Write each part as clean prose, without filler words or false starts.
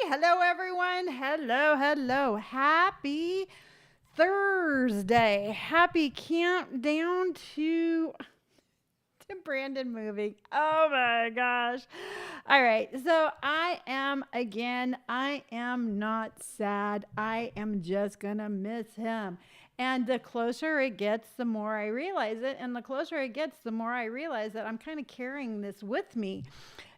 Hello, everyone. Hello. Happy Thursday. Happy countdown to Brandon moving. Oh my gosh. All right. So I am not sad. I am just going to miss him. And the closer it gets, the more I realize it. And the closer it gets, the more I realize that I'm kind of carrying this with me.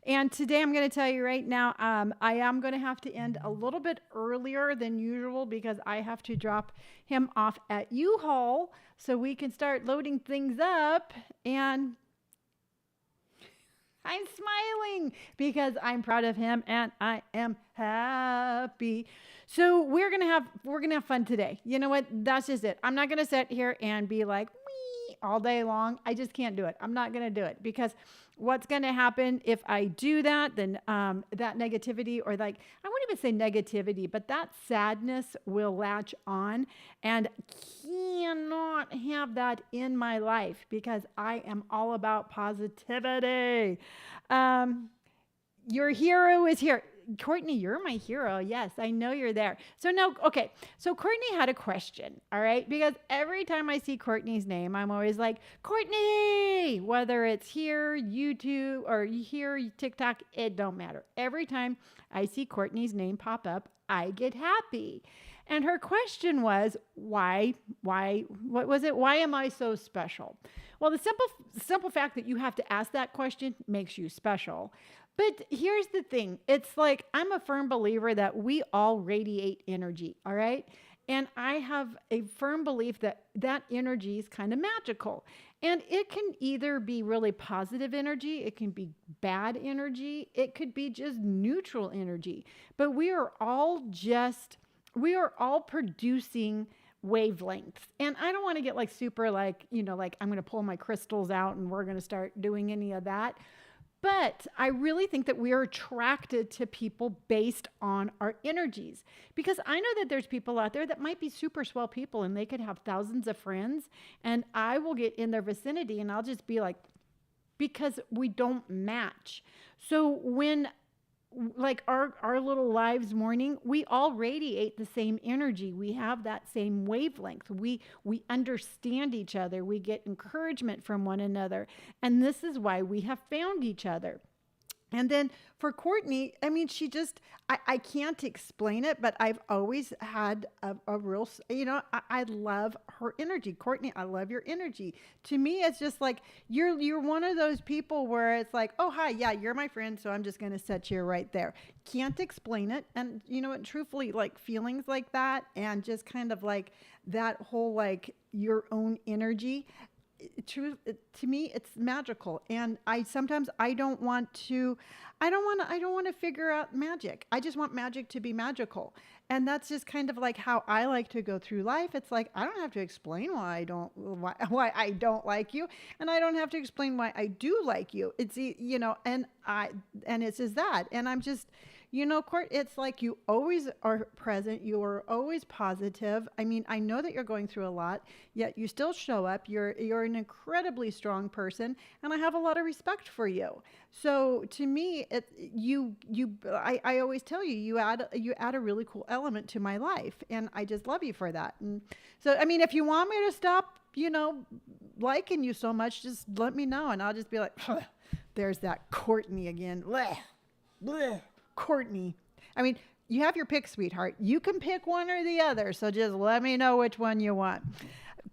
And today I'm going to tell you right now, I am going to have to end a little bit earlier than usual because I have to drop him off at U-Haul so we can start loading things up. And I'm smiling because I'm proud of him and I am happy. So we're gonna have fun today. You know what? That's just it. I'm not gonna sit here and be like wee all day long. I just can't do it. I'm not gonna do it because what's gonna happen if I do that? Then that negativity or like I won't even say negativity, but that sadness will latch on and cannot have that in my life because I am all about positivity. Um, your hero is here. Courtney, you're my hero. Yes, I know you're there. So no, okay. So Courtney had a question, all right? Because every time I see Courtney's name, I'm always like, Courtney, whether it's here, YouTube, or here, TikTok, it don't matter. Every time I see Courtney's name pop up, I get happy. And her question was, what was it? Why am I so special? Well, the simple fact that you have to ask that question makes you special. But here's the thing. It's like I'm a firm believer that we all radiate energy, all right? And I have a firm belief that that energy is kind of magical. And it can either be really positive energy, it can be bad energy, it could be just neutral energy. But we are all producing wavelengths. And I don't want to get like super like, like I'm going to pull my crystals out and we're going to start doing any of that. But I really think that we are attracted to people based on our energies. Because I know that there's people out there that might be super swell people and they could have thousands of friends. And I will get in their vicinity and I'll just be like, because we don't match. So when like our little lives morning, we all radiate the same energy. We have that same wavelength. We understand each other. We get encouragement from one another. And this is why we have found each other. And then for Courtney, I mean, I can't explain it, but I've always had a real, I love her energy. Courtney, I love your energy. To me, it's just like, you're one of those people where it's like, oh, hi, yeah, you're my friend. So I'm just going to set you right there. Can't explain it. And you know what, truthfully, like feelings like that and just kind of like that whole, like your own energy, to me it's magical. And I don't want to figure out magic. I just want magic to be magical. And that's just kind of like how I like to go through life. It's like I don't have to explain why I don't like you, and I don't have to explain why I do like you. And it's just that. And I'm just, Court, it's like you always are present. You are always positive. I mean, I know that you're going through a lot, yet you still show up. You're an incredibly strong person, and I have a lot of respect for you. So to me, I always tell you, you add a really cool element to my life, and I just love you for that. And so, I mean, if you want me to stop, liking you so much, just let me know, and I'll just be like, there's that Courtney again. Blech, blech. Courtney. I mean, you have your pick, sweetheart. You can pick one or the other. So just let me know which one you want.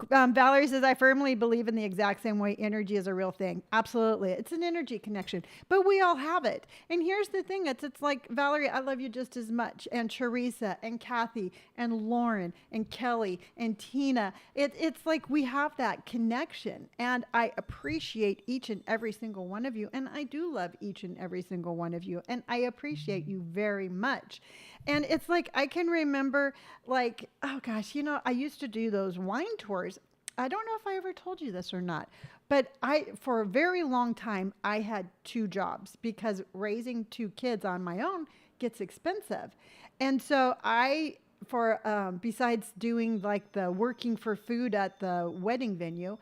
Valerie says, I firmly believe in the exact same way energy is a real thing. Absolutely. It's an energy connection, but we all have it. And here's the thing. It's like, Valerie, I love you just as much. And Teresa and Kathy and Lauren and Kelly and Tina. It's like we have that connection, and I appreciate each and every single one of you. And I do love each and every single one of you. And I appreciate you very much. And it's like, I can remember like, oh gosh, I used to do those wine tours. I don't know if I ever told you this or not, but for a very long time, I had two jobs because raising two kids on my own gets expensive. And so besides doing like the working for food at the wedding venue,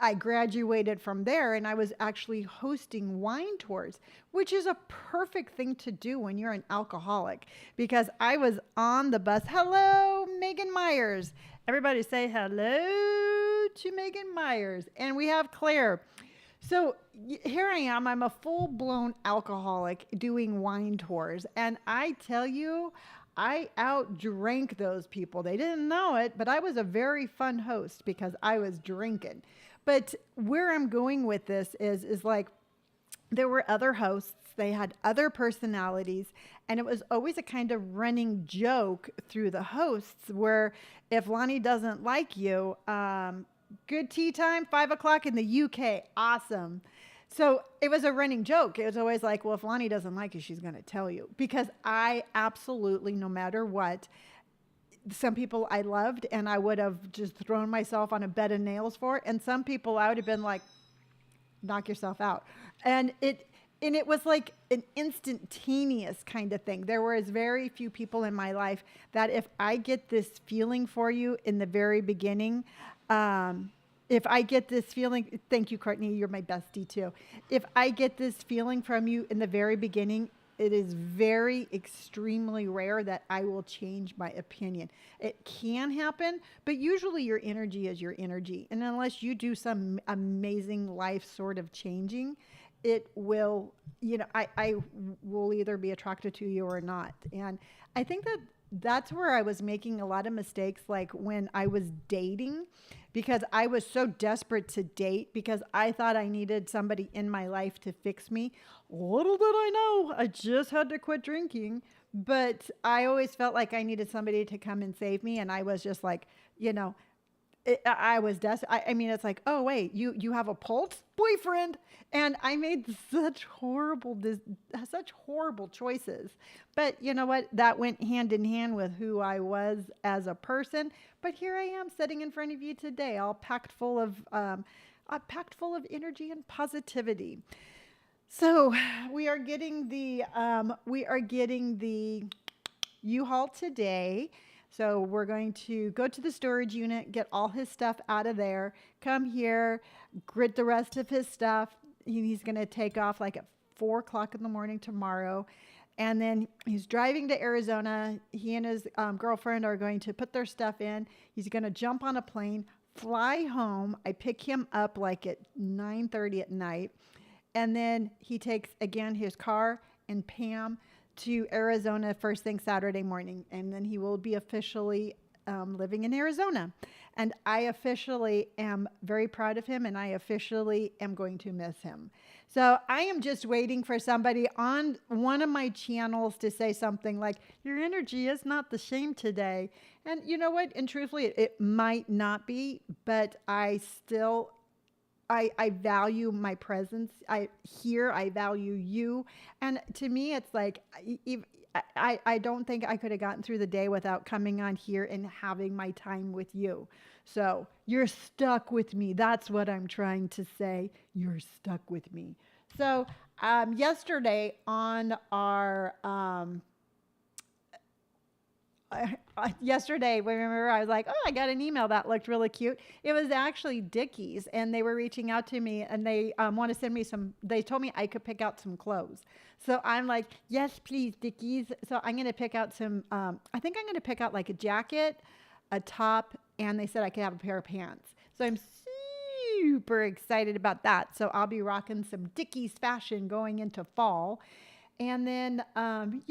I graduated from there and I was actually hosting wine tours, which is a perfect thing to do when you're an alcoholic because I was on the bus. Hello, Megan Myers. Everybody say hello to Megan Myers. And we have Claire. So here I am. I'm a full blown alcoholic doing wine tours. And I tell you, I outdrank those people. They didn't know it, but I was a very fun host because I was drinking. But where I'm going with this is like there were other hosts, they had other personalities, and it was always a kind of running joke through the hosts where if Lonni doesn't like you, good tea time, 5 o'clock in the UK, awesome. So it was a running joke. It was always like, well, if Lonni doesn't like you, she's going to tell you. Because I absolutely, no matter what, some people I loved and I would have just thrown myself on a bed of nails for. And some people I would have been like, knock yourself out. And it was like an instantaneous kind of thing. There was very few people in my life that if I get this feeling for you in the very beginning, if I get this feeling, thank you, Courtney, you're my bestie too. If I get this feeling from you in the very beginning, it is very extremely rare that I will change my opinion. It can happen, but usually your energy is your energy. And unless you do some amazing life sort of changing, it will, I will either be attracted to you or not. And I think that that's where I was making a lot of mistakes, like when I was dating, because I was so desperate to date because I thought I needed somebody in my life to fix me. Little did I know, I just had to quit drinking. But I always felt like I needed somebody to come and save me. And I was just like, I was desperate. I mean, it's like, oh wait, you have a pulse boyfriend, and I made such horrible choices. But you know what? That went hand in hand with who I was as a person. But here I am, sitting in front of you today, all packed full of energy and positivity. So we are getting the U-Haul today. So we're going to go to the storage unit, get all his stuff out of there, come here, grit the rest of his stuff. He's going to take off like at 4 o'clock in the morning tomorrow. And then he's driving to Arizona. He and his girlfriend are going to put their stuff in. He's going to jump on a plane, fly home. I pick him up like at 9:30 at night. And then he takes, again, his car and Pam to Arizona first thing Saturday morning. And then he will be officially living in Arizona. And I officially am very proud of him, and I officially am going to miss him. So I am just waiting for somebody on one of my channels to say something like, your energy is not the same today. And you know what? And truthfully, it might not be, but I value my presence. I value you. And to me, it's like, I don't think I could have gotten through the day without coming on here and having my time with you. So you're stuck with me. That's what I'm trying to say. You're stuck with me. So yesterday on our yesterday, remember, I was like, oh, I got an email that looked really cute. It was actually Dickies, and they were reaching out to me, and they want to send me they told me I could pick out some clothes. So I'm like, yes, please, Dickies. So I'm going to pick out I think I'm going to pick out like a jacket, a top, and they said I could have a pair of pants. So I'm super excited about that. So I'll be rocking some Dickies fashion going into fall. And then, and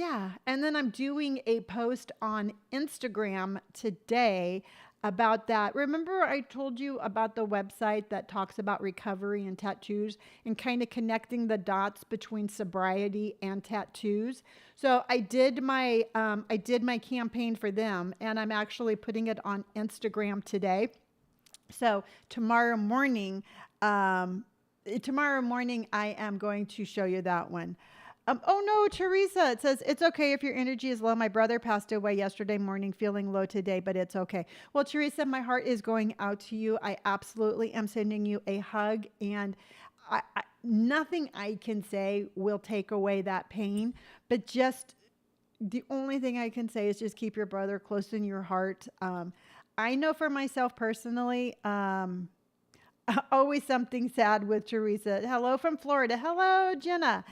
then I'm doing a post on Instagram today about that. Remember I told you about the website that talks about recovery and tattoos and kind of connecting the dots between sobriety and tattoos. So I did my campaign for them, and I'm actually putting it on Instagram today. So tomorrow morning, I am going to show you that one. Oh no, Teresa, it says, it's okay if your energy is low. My brother passed away yesterday morning feeling low today, but it's okay. Well, Teresa, my heart is going out to you. I absolutely am sending you a hug, and nothing I can say will take away that pain, but just the only thing I can say is just keep your brother close in your heart. I know for myself personally, Always something sad with Teresa. Hello from Florida. Hello, Jenna.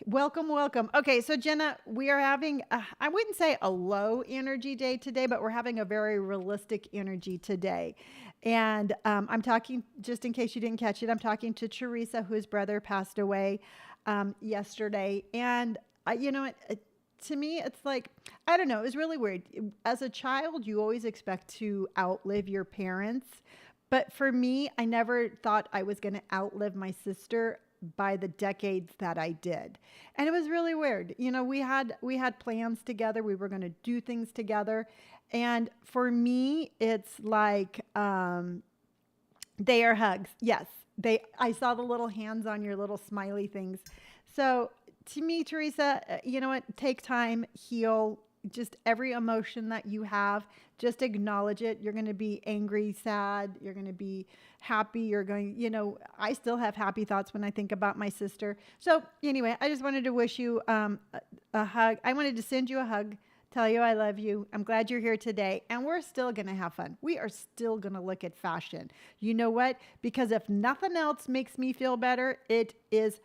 Welcome, welcome. Okay, so Jenna, we are having, I wouldn't say a low energy day today, but we're having a very realistic energy today. And I'm talking, just in case you didn't catch it, I'm talking to Teresa, whose brother passed away yesterday. And, to me, it's like, I don't know, it was really weird. As a child, you always expect to outlive your parents. But for me, I never thought I was going to outlive my sister by the decades that I did. And it was really weird. We had plans together. We were going to do things together. And for me, it's like they are hugs. Yes. I saw the little hands on your little smiley things. So to me, Teresa, you know what? Take time, heal, just every emotion that you have, just acknowledge it. You're going to be angry, sad. You're going to be happy. I still have happy thoughts when I think about my sister. So anyway, I just wanted to wish you a hug. I wanted to send you a hug, tell you I love you. I'm glad you're here today. And we're still going to have fun. We are still going to look at fashion. You know what? Because if nothing else makes me feel better, it is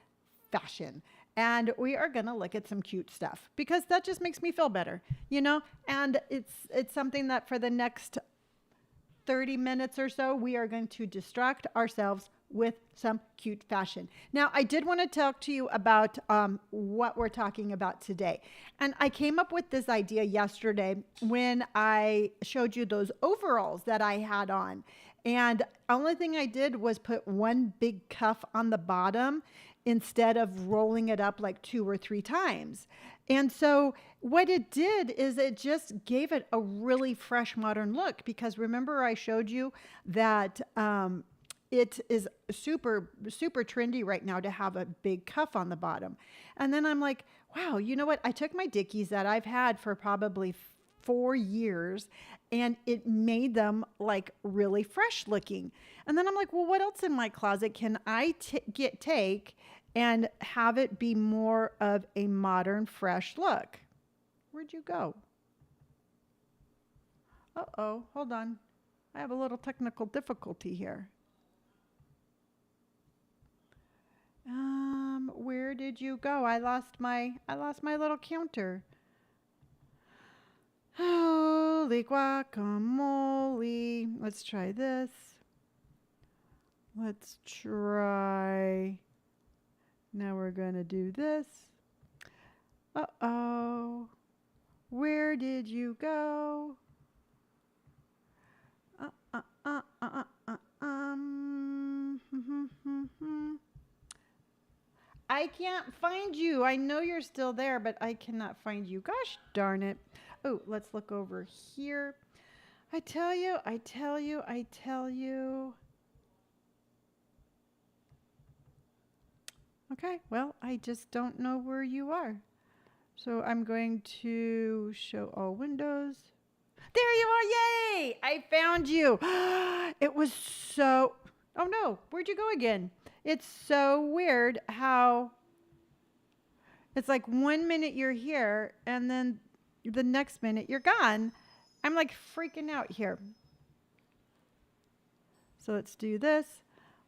fashion. And we are going to look at some cute stuff because that just makes me feel better, and it's something that for the next 30 minutes or so, we are going to distract ourselves with some cute fashion. Now, I did want to talk to you about what we're talking about today. And I came up with this idea yesterday when I showed you those overalls that I had on. And the only thing I did was put one big cuff on the bottom instead of rolling it up like 2 or 3 times. And so what it did is it just gave it a really fresh, modern look, because remember I showed you that it is super, super trendy right now to have a big cuff on the bottom. And then I'm like, wow, you know what? I took my Dickies that I've had for probably 4 years and it made them like really fresh looking. And then I'm like, well, what else in my closet can I take and have it be more of a modern, fresh look? Where'd you go? Uh-oh, hold on. I have a little technical difficulty here. Where did you go? I lost my little counter. Holy guacamole. Let's try this. Let's try. Now we're going to do this. Uh-oh. Where did you go? I can't find you. I know you're still there, but I cannot find you. Gosh darn it. Oh, let's look over here. I tell you. Okay, well, I just don't know where you are. So I'm going to show all windows. There you are. Yay! I found you. It was so... Oh, no. Where'd you go again? It's so weird how it's like 1 minute you're here and then the next minute you're gone. I'm like freaking out here. So let's do this.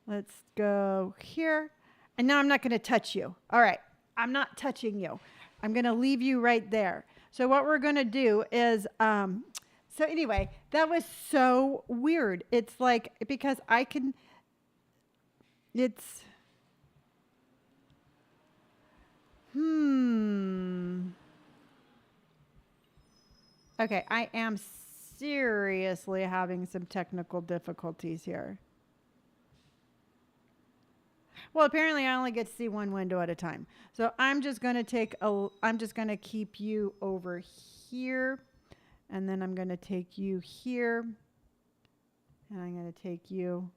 Let's go here. And now I'm not going to touch you. All right. I'm not touching you. I'm going to leave you right there. So what we're going to do is, so anyway, that was so weird. It's like, because I can, it's, okay, I am seriously having some technical difficulties here. Well, apparently I only get to see one window at a time. So I'm just going to keep you over here. And then I'm going to take you here. And I'm going to take you.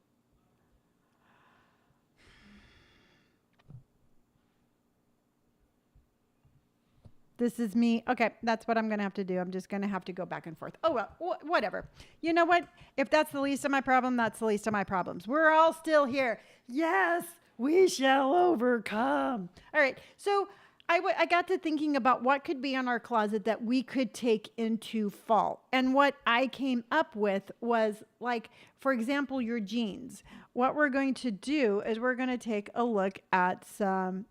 This is me. Okay, that's what I'm going to have to do. I'm just going to have to go back and forth. Oh, well, whatever. You know what? If that's the least of my problem, that's the least of my problems. We're all still here. Yes, we shall overcome. All right, so I got to thinking about what could be in our closet that we could take into fall. And what I came up with was like, for example, your jeans. What we're going to do is we're going to take a look at some.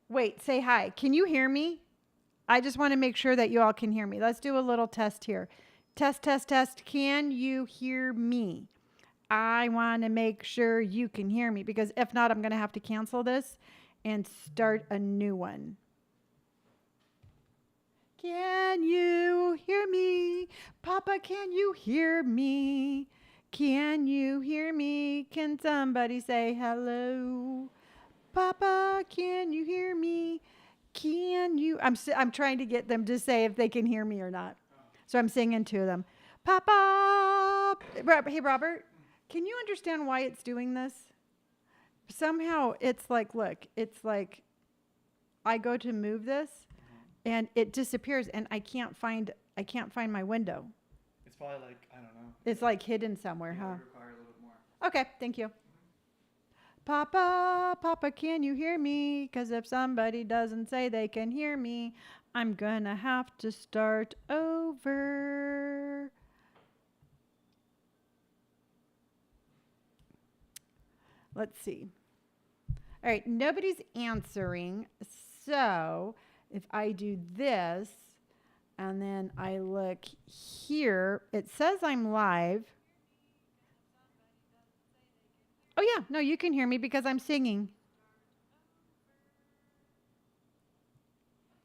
Wait, say hi. Can you hear me? I just want to make sure that you all can hear me. Let's do a little test here. Test, test, test. Can you hear me? I want to make sure you can hear me because if not, I'm going to have to cancel this and start a new one. Can you hear me? Papa, can you hear me? Can you hear me? Can somebody say hello? Papa, can you hear me? Can you? I'm trying to get them to say if they can hear me or not. So I'm singing to them. Papa, hey Robert, can you understand why it's doing this? Somehow it's like, look, it's like I go to move this and it disappears and I can't find my window. It's probably like, I don't know. It's like hidden somewhere, huh? Require a little bit more. Okay, thank you. Papa, Papa, can you hear me? Because if somebody doesn't say they can hear me, I'm gonna have to start over. Let's see. All right, nobody's answering. So if I do this and then I look here, it says I'm live. Oh, yeah. No, you can hear me because I'm singing.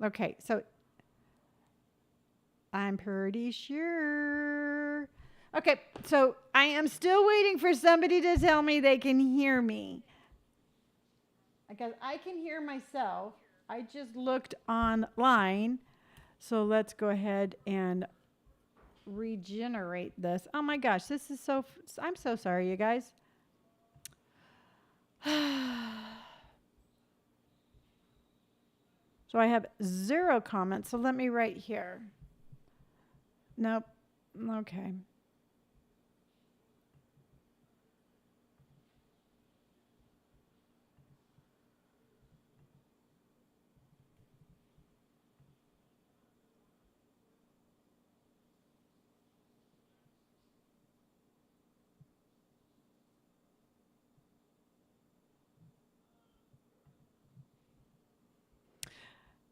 Okay, so I'm pretty sure. Okay, so I am still waiting for somebody to tell me they can hear me. Because I can hear myself. I just looked online. So let's go ahead and regenerate this. Oh my gosh, this is so, I'm so sorry, you guys. So I have 0 comments. So let me write here. Nope. Okay.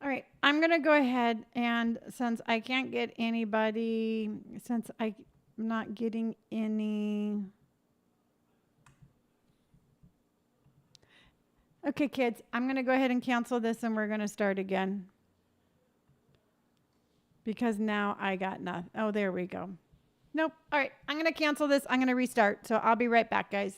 All right, I'm going to go ahead and since I can't get anybody, since I'm not getting any. Okay, kids, I'm going to go ahead and cancel this and we're going to start again. Because now I got nothing. Oh, there we go. Nope. All right, I'm going to cancel this. I'm going to restart. So I'll be right back, guys.